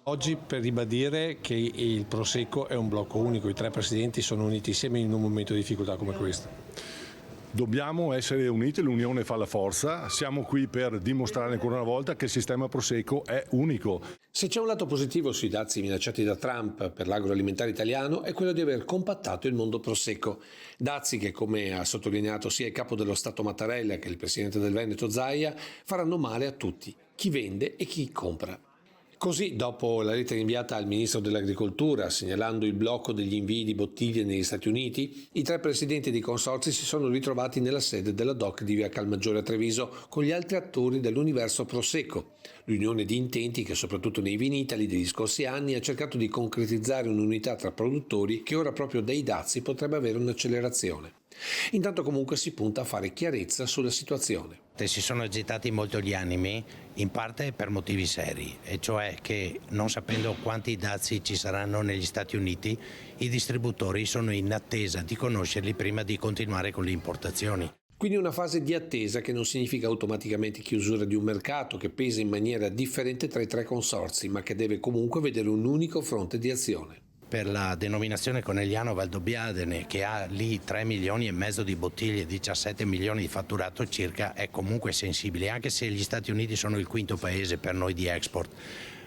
Oggi per ribadire che il Prosecco è un blocco unico, i tre presidenti sono uniti insieme in un momento di difficoltà come questo. Dobbiamo essere uniti, l'unione fa la forza, siamo qui per dimostrare ancora una volta che il sistema Prosecco è unico. Se c'è un lato positivo sui dazi minacciati da Trump per l'agroalimentare italiano è quello di aver compattato il mondo Prosecco. Dazi che, come ha sottolineato sia il capo dello Stato Mattarella che il presidente del Veneto Zaia, faranno male a tutti, chi vende e chi compra. Così, dopo la lettera inviata al ministro dell'Agricoltura segnalando il blocco degli invii di bottiglie negli Stati Uniti, i tre presidenti dei consorzi si sono ritrovati nella sede della DOC di via Calmaggiore a Treviso con gli altri attori dell'universo Prosecco, l'unione di intenti che soprattutto nei Vinitali degli scorsi anni ha cercato di concretizzare un'unità tra produttori che ora proprio dai dazi potrebbe avere un'accelerazione. Intanto comunque si punta a fare chiarezza sulla situazione. Si sono agitati molto gli animi, in parte per motivi seri, e cioè che non sapendo quanti dazi ci saranno negli Stati Uniti, i distributori sono in attesa di conoscerli prima di continuare con le importazioni. Quindi una fase di attesa che non significa automaticamente chiusura di un mercato che pesa in maniera differente tra i tre consorzi, ma che deve comunque vedere un unico fronte di azione. Per la denominazione Conegliano Valdobbiadene, che ha lì 3 milioni e mezzo di bottiglie, 17 milioni di fatturato circa, è comunque sensibile, anche se gli Stati Uniti sono il quinto paese per noi di export.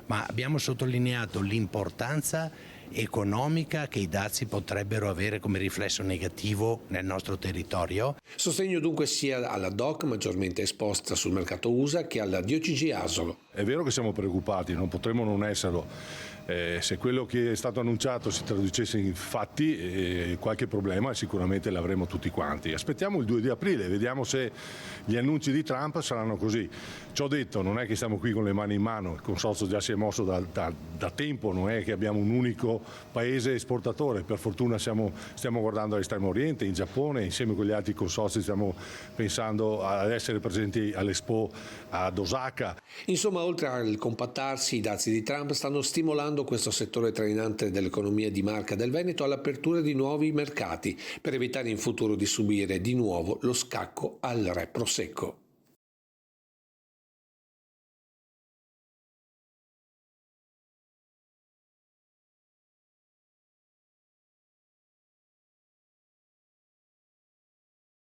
Ma abbiamo sottolineato l'importanza economica che i dazi potrebbero avere come riflesso negativo nel nostro territorio. Sostegno dunque sia alla DOC, maggiormente esposta sul mercato USA, che alla DOCG Asolo. È vero che siamo preoccupati, non potremmo non esserlo. Se quello che è stato annunciato si traducesse in fatti, qualche problema sicuramente l'avremo tutti quanti. Aspettiamo il 2 di aprile, vediamo se gli annunci di Trump saranno così. Ciò detto, non è che stiamo qui con le mani in mano, il consorzio già si è mosso da tempo, non è che abbiamo un unico paese esportatore, per fortuna stiamo guardando all'Estremo Oriente, in Giappone, insieme con gli altri consorzi stiamo pensando ad essere presenti all'Expo ad Osaka. Insomma, oltre al compattarsi, i dazi di Trump stanno stimolando questo settore trainante dell'economia di Marca del Veneto all'apertura di nuovi mercati per evitare in futuro di subire di nuovo lo scacco al re Prosecco.